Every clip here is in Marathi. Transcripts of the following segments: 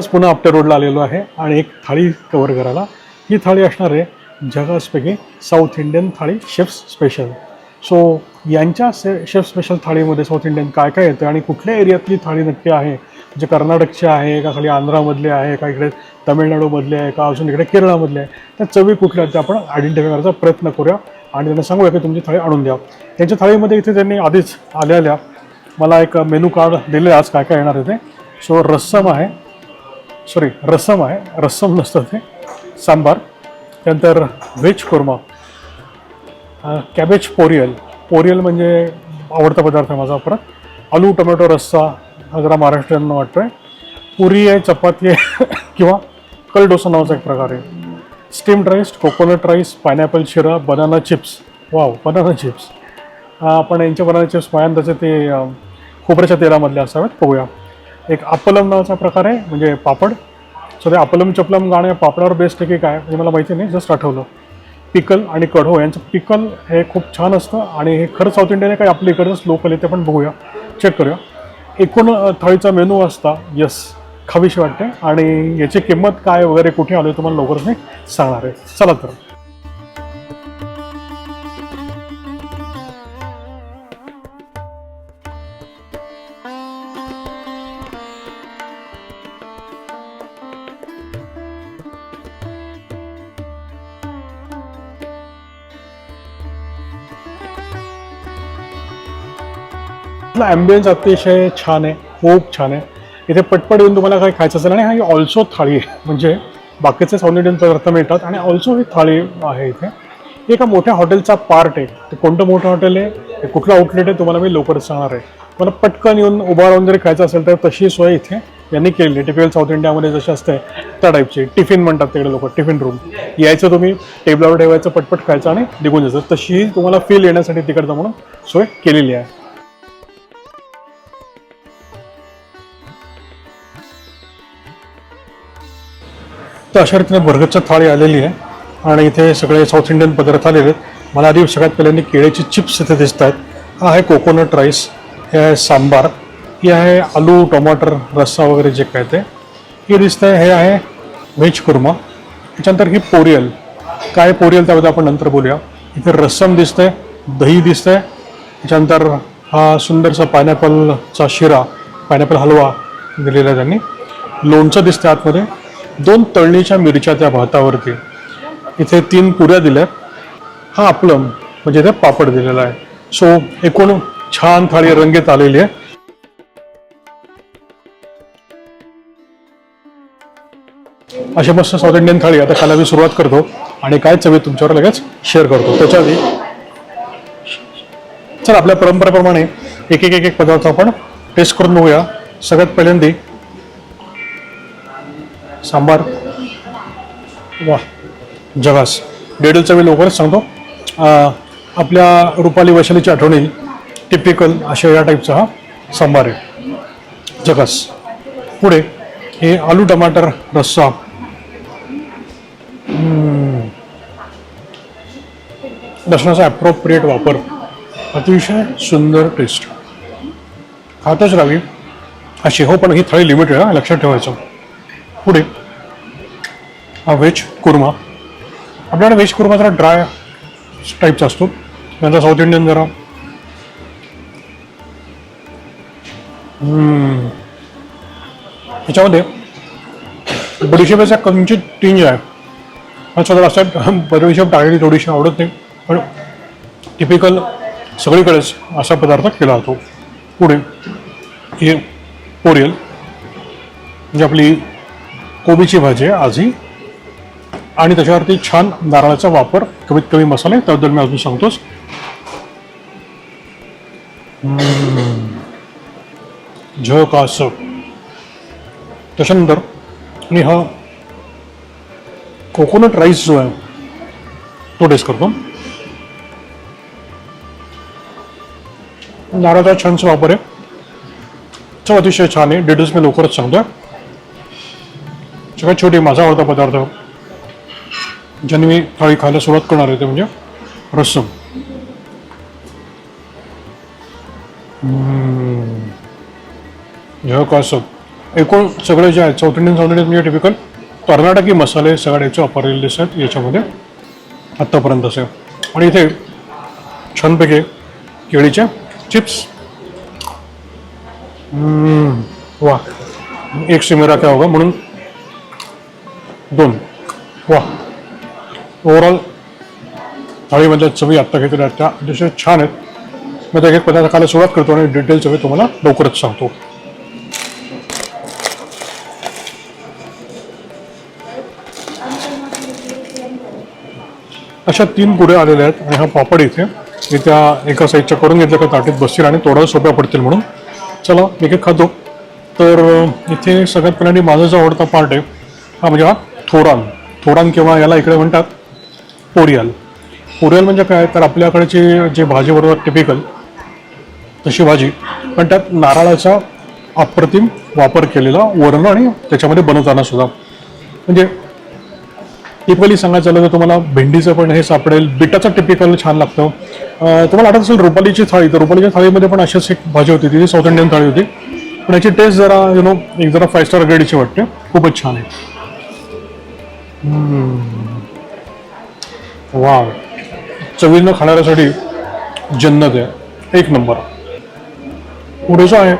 पुन्हा आपट्या रोडला आलेलो आहे आणि एक थाळी कव्हर करायला. ही थाळी असणार आहे जगासपैकी साऊथ इंडियन थाळी शेफ्स स्पेशल. सो यांच्या शेफ स्पेशल थाळीमध्ये साऊथ इंडियन काय काय येतं आणि कुठल्या एरियातली थाळी नक्की आहे, म्हणजे कर्नाटकची आहे का, खाली आंध्रामधली आहे का, इकडे तामिळनाडूमधली आहे का, अजून इकडे केरळमधली आहे, त्या चवी कुठल्या आहेत ते आपण आयडेंटिफाय करायचा प्रयत्न करूया आणि त्यांना सांगूया की तुमची थाळी आणून द्या. त्यांच्या थाळीमध्ये इथे त्यांनी आधीच आल्या मला एक मेनू कार्ड दिले आज काय काय येणार आहे ते. सो रस्सम आहे, रसम आहे, रस्सम नसतं ते, सांबार, त्यानंतर व्हेज कुर्मा, कॅबेज पोरियल, पोरियल म्हणजे आवडता पदार्थ आहे माझा. परत आलू टोमॅटो रस्सा, हा जरा महाराष्ट्रीयन वाटतोय. पुरी आहे, चपाती आहे किंवा कल डोसा नावाचा एक प्रकार आहे. Steamed rice, coconut rice, pineapple शिरा, banana chips. Wow, banana chips. आपण यांच्या बनाना चिप्स पहिल्यांदाचे ते खोबऱ्याच्या तेलामधले असावेत, बघूया. एक अपलम नावाचा प्रकार आहे, म्हणजे पापड. सो ते अपलम चपलम गाणं पापडावर बेस्ट आहे की काय म्हणजे मला माहिती नाही, जस्ट आठवलं. पिकल आणि कढो, यांचं पिकल हे खूप छान असतं आणि हे खरं साऊथ इंडियन आहे काय आपल्या इकडचंच लोकल आहे ते पण बघूया, चेक करूया. एकूण थाळीचा मेनू असता, यस, खावीशी वाटते आणि याची किंमत काय वगैरे कुठे आलो तुम्हाला लवकरच मी सांगणार आहे. चला तर. ॲम्बियन्स अतिशय छान आहे, खूप छान आहे. इथे पटपट येऊन तुम्हाला काही खायचं असेल आणि हा ऑल्सो थाळी आहे, म्हणजे बाकीचे साऊथ इंडियन पदार्थ मिळतात आणि ऑल्सो ही थाळी आहे. इथे एका मोठ्या हॉटेलचा पार्ट आहे. ते कोणतं मोठं हॉटेल आहे, कुठलं आउटलेट आहे तुम्हाला मी लवकरच सांगणार आहे. मला पटकन येऊन उभा राहून जरी खायचं असेल तर तशी सोय इथे यांनी केली. टिपिकल साऊथ इंडियामध्ये जशी असते त्या टाईपची टिफिन म्हणतात तिकडे लोक, टिफिन रूम. यायचं तुम्ही टेबलावर ठेवायचं, पटपट खायचं आणि निघून जायचं. तशीही तुम्हाला फील येण्यासाठी तिकडचं म्हणून सोय केलेली आहे. तर अशा रीतीने बर्गरच्या थाळी आलेली आहे आणि इथे सगळे साऊथ इंडियन पदार्थ आलेले आहेत. मला आधी सगळ्यात पहिल्यांदा केळीची चिप्स इथे दिसत आहेत. हा आहे कोकोनट राईस, हे आहे सांबार, हे आहे आलू टोमॅटो रस्सा वगैरे जे काय ते हे दिसतं आहे. हे आहे व्हेज कुर्मा. त्याच्यानंतर ही पोरियल, काय पोरियल त्याबद्दल आपण नंतर बोलूया. इथे रस्सम दिसतंय, दही दिसतंय. त्याच्यानंतर हा सुंदरसा पायनॅपलचा शिरा, पायनॅपल हलवा दिलेला आहे त्यांनी. लोणचं दिसतं आतमध्ये, 2 तळणीच्या मिरच्या त्या भातावरती. इथे 3 पुऱ्या दिल्या. हा अपलम म्हणजे इथे पापड दिलेला आहे. सो एकूण छान थाळी रंगीत आलेली आहे. अशी मस्त साऊथ इंडियन थाळी आता खायला मी सुरुवात करतो आणि काय चवी तुमच्यावर लगेच शेअर करतो. त्याच्या आधी चल आपल्या परंपरेप्रमाणे एक एक एक एक पदार्थ आपण टेस्ट करून बघूया. सगळ्यात पहिल्यांदा सांबार, वा जगास. डेडलचा मी लवकरच सांगतो. आपल्या रुपाली वैशालीची आठवण येईल. टिपिकल अशा या टाईपचा हा सांबार आहे, जगास. पुढे हे आलू टमाटर रस्सा. लसणाचा ॲप्रोप्रिएट वापर, अतिशय सुंदर टेस्ट, खातच राहावी अशी. हो पण ही थाळी लिमिटेड आहे, लक्षात ठेवायचं. पुढे हा व्हेज कुर्मा. आपल्याकडे व्हेज कुर्मा जरा ड्राय टाईपचा असतो, त्यांचा साऊथ इंडियन जरा ह्याच्यामध्ये बडीशेपाचा कंचित टिंज आहे. हा स्वतः असं बडीशेप टाकलेली थोडीशी आवडत नाही, पण टिपिकल सगळीकडेच असा पदार्थ केला जातो. पुढे हे पोरियल, म्हणजे आपली कोबीची भाजी आहे आजी, आणि त्याच्यावरती छान नारळाचा वापर, कमीत कमी मसाले, त्याबद्दल मी अजून सांगतोच. झकास. त्याच्यानंतर मी हा कोकोनट राईस जो आहे तो टेस्ट करतो. नारळाचा छानसा वापर आहे, चव अतिशय छान आहे. डिटेल्स मी लवकरच सांगतो. सगळ्यात छोटी माझा आवडता पदार्थ ज्याने मी थाळी खायला सुरुवात करणार आहे ते म्हणजे रस्सम. झकास. एकूण सगळे जे आहेत साऊथ इंडियन म्हणजे टिपिकल कर्नाटकी मसाले सगळ्याचे वापरलेले दिसत याच्यामध्ये आत्तापर्यंत असे. आणि इथे छानपैकी केळीचे चिप्स. वा, एक सिमेरा क्या होगा म्हणून 2. वा, ओव्हरऑल थाळीमधल्या चवी आत्ता घेतलेल्या त्या अतिशय छान आहेत. मी त्या एक पदार्थ खायला सुरुवात करतो आणि डिटेल चवी तुम्हाला लवकरच सांगतो. अशा 3 पुऱ्या आलेल्या आहेत आणि हा पापड इथे मी त्या एका साईडच्या करून घेतल्या का ताटीत बसतील आणि तोडायला सोप्या पडतील म्हणून. चला एक एक खातो. तर इथे सगळ्यात पहिल्यांदा माझा जो आवडता पार्ट आहे हा म्हणजे हा थोरान. थोरान किंवा याला इकडे म्हणतात पोरियल. पोरियल म्हणजे काय तर आपल्याकडची जी भाजी बनवतात टिपिकल तशी भाजी, पण त्यात नारळाचा अप्रतिम वापर केलेला वरण आणि त्याच्यामध्ये बनवताना सुद्धा. म्हणजे टिपिकली सांगायचं झालं तर तुम्हाला भेंडीचं पण हे सापडेल, बिटाचं टिपिकल छान लागतं. तुम्हाला आठवत असेल रुपालीची थाळी, तर रुपालीच्या थाळीमध्ये पण अशीच एक भाजी होती, ती साऊथ इंडियन थाळी होती, पण याची टेस्ट जरा एक जरा 5 स्टार ग्रेडची वाटते. खूपच छान आहे. वा, चवीनं खाणाऱ्यासाठी जन्नत आहे, एक नंबर. पुढे जो आहे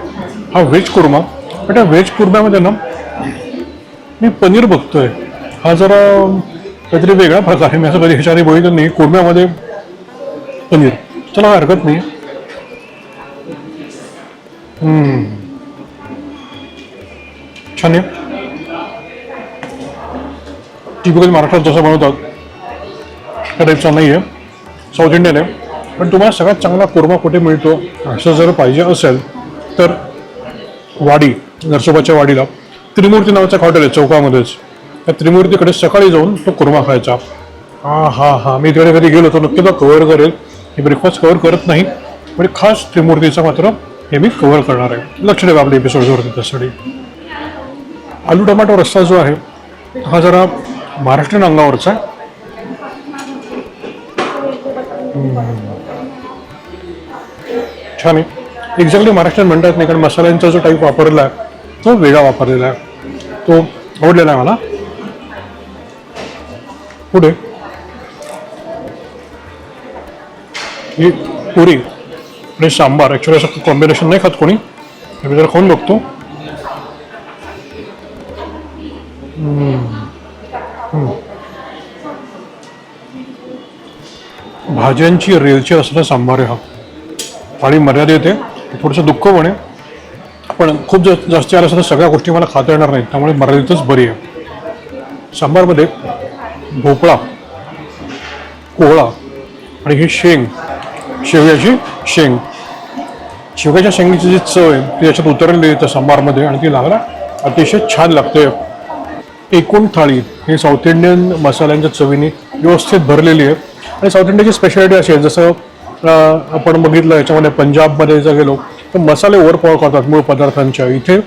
हा व्हेज कुर्मा. पण त्या व्हेज कुर्म्यामध्ये ना मी पनीर बघतोय. हा जरा काहीतरी वेगळा प्रकार आहे, मी असं कधी ह्याच्या आधी बघितलं नाही कुर्म्यामध्ये पनीर. चला हरकत नाही. छान आहे. टिपिकल महाराष्ट्रात जसं बनवतात त्या टाईपचा नाही आहे, साऊथ इंडियन आहे. पण तुम्हाला सगळ्यात चांगला कुर्मा कुठे मिळतो असं जर पाहिजे असेल तर वाडी, नरसोबाच्या वाडीला त्रिमूर्ती नावाचं हॉटेल आहे चौकामध्येच. त्या त्रिमूर्तीकडे सकाळी जाऊन तो कुर्मा खायचा. हा, मी तिकडे कधी गेलो तर नक्की तो कव्हर करेल. मी ब्रेकफास्ट कव्हर करत नाही, पण खास त्रिमूर्तीचा मात्र हे मी कव्हर करणार आहे. लक्ष द्या आपल्या एपिसोडवरती त्यासाठी. आलू टमाटो रस्सा जो आहे हा जरा महाराष्ट्रीयन अंगावरचा आहे. छान आहे. एक्झॅक्टली महाराष्ट्रीयन म्हणतात नाही, कारण मसाल्यांचा जो टाईप वापरला आहे तो वेगळा वापरलेला आहे, तो आवडलेला आहे मला. पुढे ही पुरी आणि सांबार. ॲक्च्युली असं कॉम्बिनेशन नाही खात कोणी, मी जरा खाऊन बघतो. भाज्यांची रेलचेल असलेला सांबार आहे हा. थाळी मर्यादित आहे, थोडंसं दुःख पण आहे, पण खूप जास्ती आलं असं तर सगळ्या गोष्टी मला खाता येणार नाहीत, त्यामुळे मर्यादितच बरी आहे. सांबारमध्ये भोपळा, कोहळा आणि ही शेंग, शेवग्याची शेंग. शेवग्याच्या शेंगीची जी चव आहे ती याच्यात उतरलेली आहे त्या सांबारमध्ये आणि ती लागला अतिशय छान लागते. एकूण थाळी ही साऊथ इंडियन मसाल्यांच्या चवीने व्यवस्थित भरलेली आहे. आणि साऊथ इंडियाची स्पेशालिटी अशी आहे, जसं आपण बघितलं याच्यामध्ये पंजाबमध्ये जर गेलो तर मसाले ओव्हरपॉवर करतात मूळ पदार्थांच्या. इथे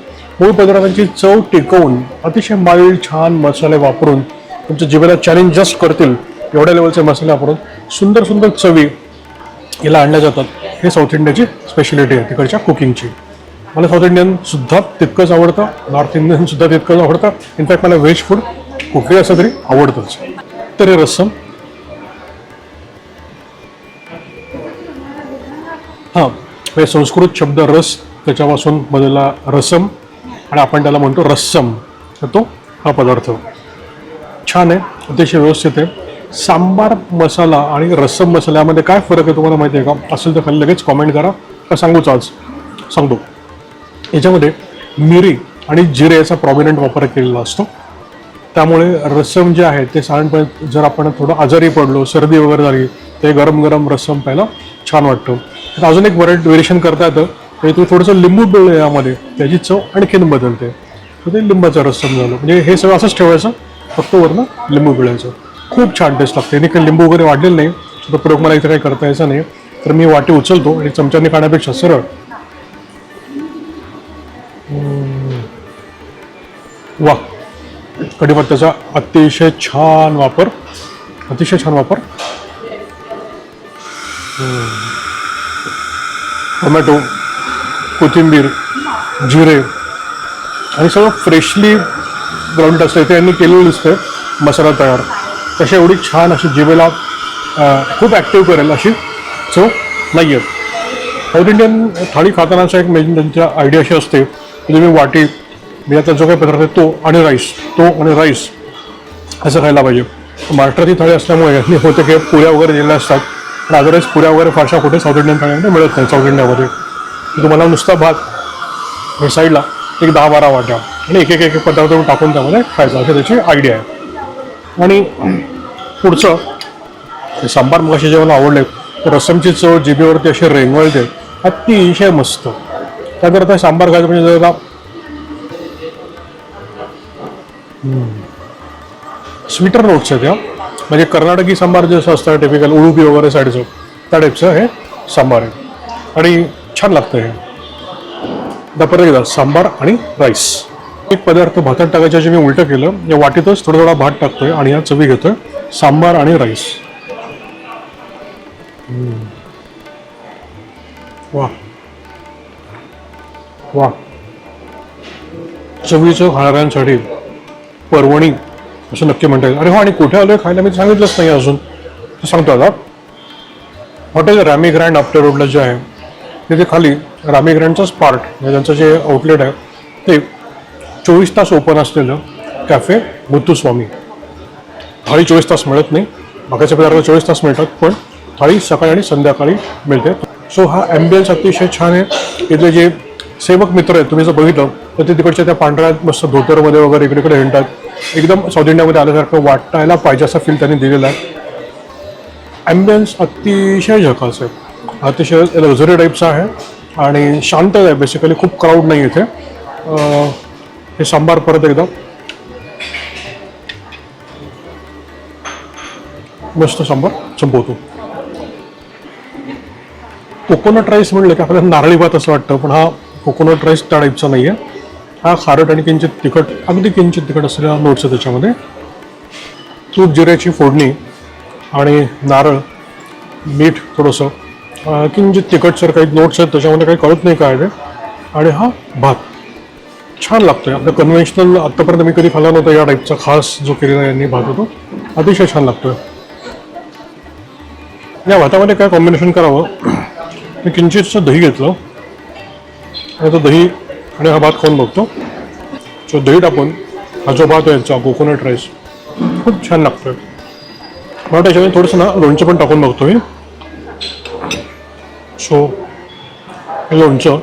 मूळ पदार्थांची चव टिकवून अतिशय माइल्ड छान मसाले वापरून तुमच्या जिभेला चॅलेंज जस्ट करतील एवढ्या लेवलचे मसाले वापरून सुंदर सुंदर चवी याला आणल्या जातात. हे साऊथ इंडियाची स्पेशालिटी आहे तिकडच्या कुकिंगची. मला साऊथ इंडियन सुद्धा तितकंच आवडतं, नॉर्थ इंडियन सुद्धा तितकंच आवडतं. इनफॅक्ट मला व्हेज फूड कुठेही असं तरी आवडतंच. तर हे रस्सम, हां, हे संस्कृत शब्द रस त्याच्यापासून बनलेला रसम आणि आपण त्याला म्हणतो रस्सम. तर तो हा पदार्थ छान आहे, अतिशय व्यवस्थित आहे. सांबार मसाला आणि रस्सम मसाल्यामध्ये काय फरक आहे तुम्हाला माहिती आहे का? असेल तर खाली लगेच कॉमेंट करा, का सांगूच आज सांगतो. याच्यामध्ये मिरी आणि जिरे याचा प्रॉमिनंट वापर केलेला असतो, त्यामुळे रस्सम जे आहे ते साधारणपणे जर आपण थोडं आजारी पडलो, सर्दी वगैरे झाली ते गरम गरम रस्सम प्यायला छान वाटतं. तर अजून एक व्हेरिएशन करता येतं, तर तुम्ही थोडंसं लिंबू पिळलं यामध्ये, त्याची चव आणखीन बदलते. तर ते लिंबाचं रस्सम झालं. म्हणजे हे सगळं असंच ठेवायचं, फक्त वरनं लिंबू पिळायचं. खूप छान टेस्ट लागते. आणि काही लिंबू वगैरे वाढलेलं नाही, तर प्रयोग मला इथं काही करता यायचा नाही, तर मी वाटी उचलतो आणि चमच्याने खाण्यापेक्षा सरळ वा, कढीपत्त्याचा अतिशय छान वापर, अतिशय छान वापर. टोमॅटो, कोथिंबीर, जिरे आणि सगळं फ्रेशली ग्राउंड असतं. इथे यांनी केलेलं दिसतंय मसाला तयार. तशी एवढी छान अशी जिभेला खूप ॲक्टिव्ह करेल अशी चव नाही आहेत. साऊथ इंडियन थाळी खातानाचा एक मेन त्यांच्या आयडिया अशी असते की तुम्ही वाटी याचा जो काही पदार्थ आहे तो आणि राईस असं खायला पाहिजे. महाराष्ट्राची थाळी असल्यामुळे यांनी होते की पुऱ्या वगैरे दिलेल्या असतात, पण अदरवाईज पुऱ्या वगैरे फारशा कुठे साऊथ इंडियन थाळीमध्ये मिळत नाही. साऊथ इंडियामध्ये तुम्हाला नुसता भात हे साईडला एक 10-12 वाट्या आणि एक एक पदार्थ टाकून त्यामध्ये खायचा अशी त्याची आयडिया आहे. आणि पुढचं हे सांबार मगाशी जे मला आवडले तर रस्समची चव जिभेवरती अशी रेंगवळते, अतिशय मस्त. त्याकरता सांबार खायचं म्हणजे जरा स्वीटर नोट्स आहेत या, म्हणजे कर्नाटकी सांबार जसं असतं टिपिकल उडुपी वगैरे साईडचं त्या टाईपचं हे सांबार आहे आणि छान लागतं हे. आता परत एकदा सांबार आणि राईस. एक पदार्थ भातात टाकायच्या जे मी उलटं केलं, या वाटीतच थोडा भात टाकतोय आणि या चवी घेतोय सांबार आणि राईस. वा वा, चवीचं खाणाऱ्यांसाठी पर्वणी असं नक्की म्हणता येईल. अरे हो, आणि कुठे आलोय खायला मी सांगितलंच नाही अजून, सांगतो आता. हॉटेल रामी ग्रँड आपल्या रोडला जे आहे तिथे खाली रामी ग्रँडचाच पार्ट म्हणजे त्यांचं जे आउटलेट आहे ते 24 तास ओपन असलेलं कॅफे मुत्तुस्वामी. थाळी 24 तास मिळत नाही, बाकीचे पदार्थ 24 तास मिळतात, पण थाळी सकाळी आणि संध्याकाळी मिळते. सो हा ॲम्बियन्स अतिशय छान आहे. इथले जे सेवक मित्र आहेत तुम्ही जर बघितलं तर ते तिकडच्या त्या पांढऱ्या मस्त धोतरमध्ये वगैरे इकडे हिंडतात. एकदम साऊथ इंडियामध्ये आल्यासारखं वाटायला पाहिजे असा फील त्यांनी दिलेला आहे. ॲम्बियन्स अतिशय झकास आहे, अतिशय लक्झरी टाईपचा आहे आणि शांत आहे बेसिकली, खूप क्राऊड नाही इथे. हे सांबार परत एकदा मस्त सांबार संपवतो. कोकोनट राईस म्हणलं की आपल्याला नारळी भात असं वाटतं, पण हा कोकोनट राईस त्या टाईपचा नाही आहे. हा खारट आणि किंचित तिखट, अगदी किंचित तिखट असलेला नोट्स आहे त्याच्यामध्ये. तूप जिऱ्याची फोडणी आणि नारळ, मीठ थोडंसं, किंचित तिखटसर काही नोट्स आहेत त्याच्यामध्ये, काही कळत नाही काय आहे. आणि हा भात छान लागतो आहे. आपलं कन्व्हेन्शनल आत्तापर्यंत मी कधी खाल्ला नव्हता या टाईपचा खास जो केलेला यांनी भात होतो, अतिशय छान लागतो आहे. या भातामध्ये काय कॉम्बिनेशन करावं, मी किंचितचं दही घेतलं आणि तो दही आणि हा भात खाऊन बघतो. सो दही टाकून हा जो भात आहे याचा कोकोनट राईस खूप छान लागतो आहे. मला त्याच्यामध्ये थोडंसं ना लोणचं पण टाकून बघतो मी. सो हे लोणचं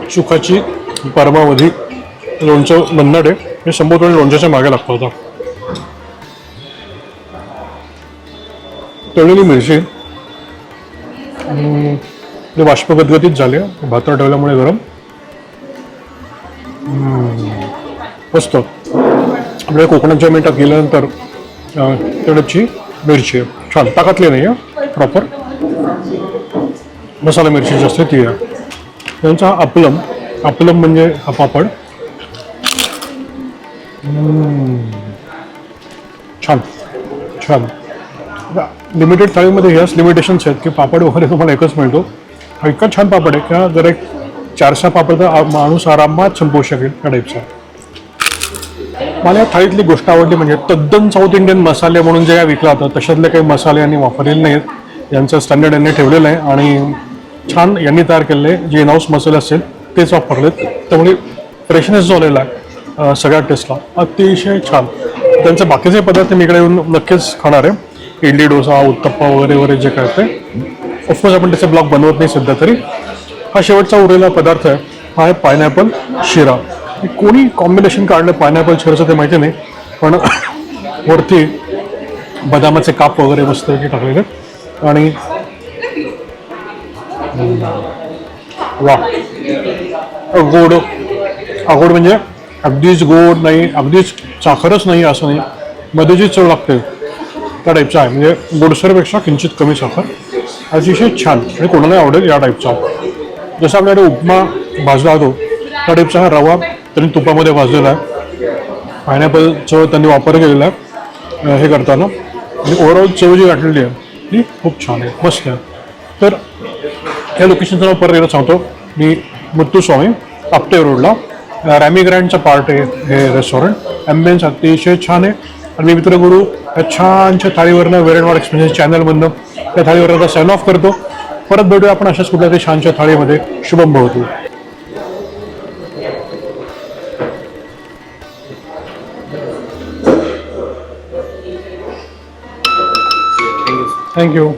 सुखाची परमावधी लोणचं भन्नाट आहे. हे संभवत लोणच्याच्या मागे लागतो होता. तळलेली मिरची बाष्प गदगदीत झाले भातावर ठेवल्यामुळे गरम. मस्त. आपल्याला कोकणाच्या मिठात गेल्यानंतर तेवढ्याची मिरची आहे छान, ताकातली नाही आहे, प्रॉपर मसाला मिरची जास्त ती आहे. त्यांचा आपलम म्हणजे हा पापड छान छान. लिमिटेड थाळीमध्ये ह्याच लिमिटेशन्स आहेत की पापड वगैरे तुम्हाला एकच मिळतो. हा इतका छान पापड आहे का जर एक 4-6 पापड तर माणूस आरामात संपवू शकेल त्या टाईपचा. मला या थाळीतली गोष्ट आवडली म्हणजे तद्दन साऊथ इंडियन मसाले म्हणून जे काय विकला जातं तशातले काही मसाले यांनी वापरलेले नाहीत. यांचं स्टँडर्ड यांनी ठेवलेलं आहे आणि छान यांनी तयार केलेले जे इनहाऊस मसाले असतील तेच वापरलेत. त्यामुळे फ्रेशनेस जो आलेला आहे सगळ्या टेस्टला अतिशय छान. त्यांचे बाकीचे पदार्थ मी इकडे येऊन नक्कीच खाणार आहे. इडली, डोसा, उत्तप्पा वगैरे वगैरे जे काय ते ऑफकोर्स आपण त्याचे ब्लॉग बनवत नाही सध्या तरी. हा शेवटचा उरलेला पदार्थ आहे, हा आहे पायनॅपल शिरा. कोणी कॉम्बिनेशन काढलं पायनॅपल शिराचं ते माहिती नाही, पण वरती बदामाचे काप वगैरे मस्त टाकलेले आणि वा गोड. गोड म्हणजे अगदीच गोड नाही, अगदीच साखरच नाही असं नाही, मध्ये जी चव लागते त्या टाईपचा आहे. म्हणजे गोडसरपेक्षा किंचित कमी साखर, अतिशय छान आणि कोणालाही आवडेल या टाईपचा. जसं आपल्याकडे उपमा भाजला जातो त्या टाईपचा हा रवा त्यांनी तुपामध्ये भाजलेला आहे. पायनॅपलचं त्यांनी वापर केलेला आहे हे करताना आणि ओव्हरऑल चव जी गाठलेली आहे ती खूप छान आहे, मस्त आहे. तर या लोकेशनचं नाव परत एकदा सांगतो मी, मुत्तुस्वामी, आपटे रोडला, रॅमी ग्रँडचा पार्ट आहे हे रेस्टॉरंट. ॲम्बियन्स अतिशय छान आहे. आणि मी मित्रगुरू या छानच्या थाळीवरनं वेरणवाड एक्सप्रेस चॅनलमधनं त्या थाळीवरनं साइन ऑफ करतो. परत भेटूया आपण अशाच कुठल्या तरी छानच्या थाळीमध्ये. शुभम भवतु. थँक्यू.